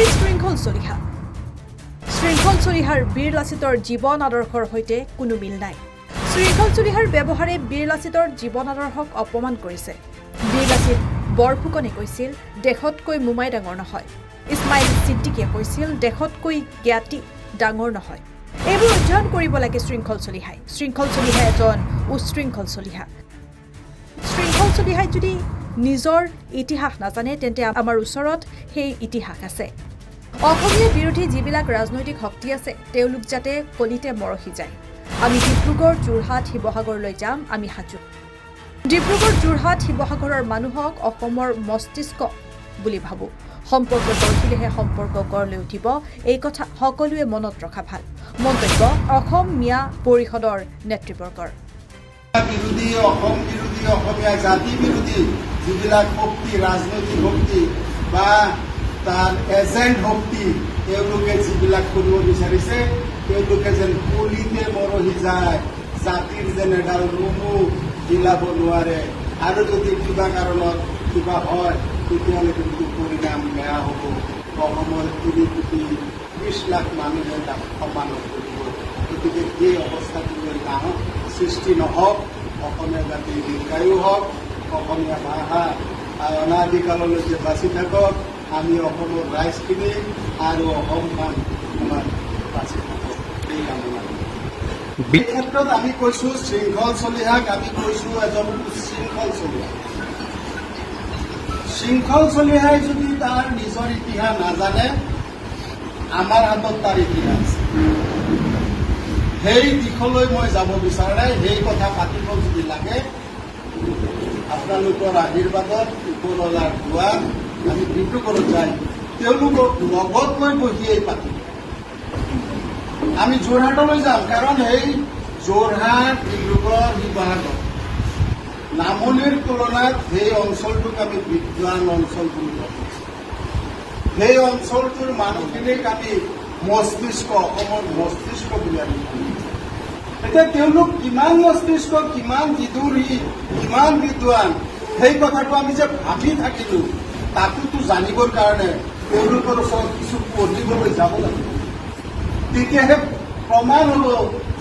বাতৰি শৃংখল চলিহা শৃংখল চলিহাৰ বীৰ লাচিতৰ জীৱন আদৰ্শৰ সৈতে কোনো মিল নাই। শৃংখল চলিহাৰ ব্যৱহাৰে বীৰ লাচিতৰ জীৱন আদৰ্শক অপমান কৰিছে। বীৰ লাচিত বৰফুকনে কৈছিল দেশতকৈ মোমাই ডাঙৰ নহয়। ইছমাইল ছিদ্দিকীয়ে কৈছিল দেশতকৈ জ্ঞাতি ডাঙৰ নহয়। এইবোৰ অধ্যয়ন কৰিব লাগে শৃংখল চলিহাই। শৃংখল চলিহা এজন উশৃংখল চলিহা। শৃংখল চলিহাই যদি নিজৰ ইতিহাস নাজানে তেন্তে আমাৰ ওচৰত সেই ইতিহাস আছে। অসমীয়া বিৰোধী যিবিলাক ৰাজনৈতিক শক্তি আছে তেওঁলোক যাতে কলিতে মৰহি যায়। আমি ডিব্ৰুগড়, যোৰহাট, শিৱসাগৰলৈ যাম, আমি সাজু। ডিব্ৰুগড়, যোৰহাট, শিৱসাগৰৰ মানুহক অসমৰ মস্তিষ্ক বুলি ভাবোঁ। সম্পৰ্ক গঢ়িলেহে সম্পৰ্ক গঢ় লৈ উঠিব, এই কথা সকলোৱে মনত ৰখা ভাল। মন্তব্য অসমীয়া পৰিষদৰ নেতৃবৰ্গৰ। বিৰোধী অসম বিৰোধী অসমীয়া জাতি বিৰোধী যিবিলাক শক্তি, ৰাজনৈতিক শক্তি বা তাৰ এজেণ্ট শক্তি তেওঁলোকে যিবিলাক কৰিব বিচাৰিছে তেওঁলোকে যেন কলিতে মৰহি যায়, জাতিৰ যেন এডাল নুমু হিলাব নোৱাৰে। আৰু যদি কিবা কাৰণত কিবা হয় তেতিয়াহ'লে কিন্তু পৰিণাম বেয়া হ'ব। অসমৰ 3,20 লাখ মানুহে তাক সন্মান কৰিব। গতিকে এই অৱস্থাটোলৈ নাহক, সৃষ্টি নহওক। অসমীয়া জাতিৰ দীৰ্ঘায়ু হওক, অসমীয়া ভাষা অনাদিকাললৈকে বাচি থাকক। আমি অসমৰ ৰাইজখিনি আৰু অসমখন আমাৰ বাচি থাকক, এই কামনা। এই ক্ষেত্ৰত আমি কৈছোঁ শৃংখল চলিহাক, আমি কৈছোঁ এজন উশৃংখল চলিহা। শৃংখল চলিহাই যদি তাৰ নিজৰ ইতিহাস নাজানে, আমাৰ হাতত তাৰ ইতিহাস আছে। সেই দিশলৈ মই যাব বিচৰা নাই। সেই কথা পাতিব যদি লাগে আপোনালোকৰ আশীৰ্বাদত ওপৰৱালাৰ দুৱাত আমি ডিব্ৰুগড়ত যাই তেওঁলোকক লগত লৈ বহিয়েই পাতিম। আমি যোৰহাটলৈ যাম, কাৰণ সেই যোৰহাট, ডিব্ৰুগড়, শিৱসাগৰ নামনিৰ তুলনাত সেই অঞ্চলটোক আমি বিদ্বান অঞ্চল বুলি কওঁ। সেই অঞ্চলটোৰ মানুহখিনিক আমি মস্তিষ্ক, অসমৰ মস্তিষ্ক বুলি আমি কওঁ। এতিয়া তেওঁলোক কিমান মস্তিষ্ক, কিমান বিদুৰী, কিমান বিদ্বান, সেই কথাটো আমি যে ভাবি থাকিলোঁ তাতোতো জানিবৰ কাৰণে তেওঁলোকৰ ওচৰত কিছু পঢ়িবলৈ যাব লাগিব। তেতিয়াহে প্ৰমাণ হ'ব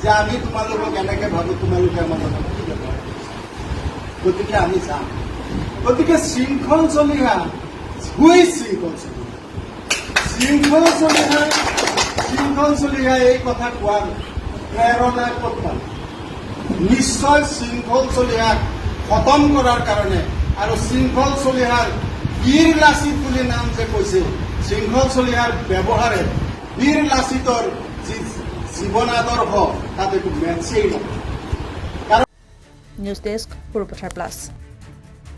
যে আমি তোমালোকক এনেকৈ ভাবোঁ, তোমালোকে আমাৰ লগত কি ব্যৱহাৰ কৰিছা। গতিকে আমি যাম। গতিকে শৃংখল চলিহা, শৃংখল চলিহা, শৃংখল চলিহা এই কথা কোৱাৰ প্ৰেৰণা ক'ত পাম? নিশ্চয় শৃংখল চলিহাক খতম কৰাৰ কাৰণে। আৰু শৃংখল চলিহাৰ বীৰ লাচিত বুলি নাম যে কৈছে, শৃংখল চলিহাৰ ব্যৱহাৰে বীৰ লাচিতৰ যি জীৱন আদৰ্শ তাত একো মেটছেই নহয়। নিউজ ডেস্ক, পুৰুপথাৰ প্লাছ।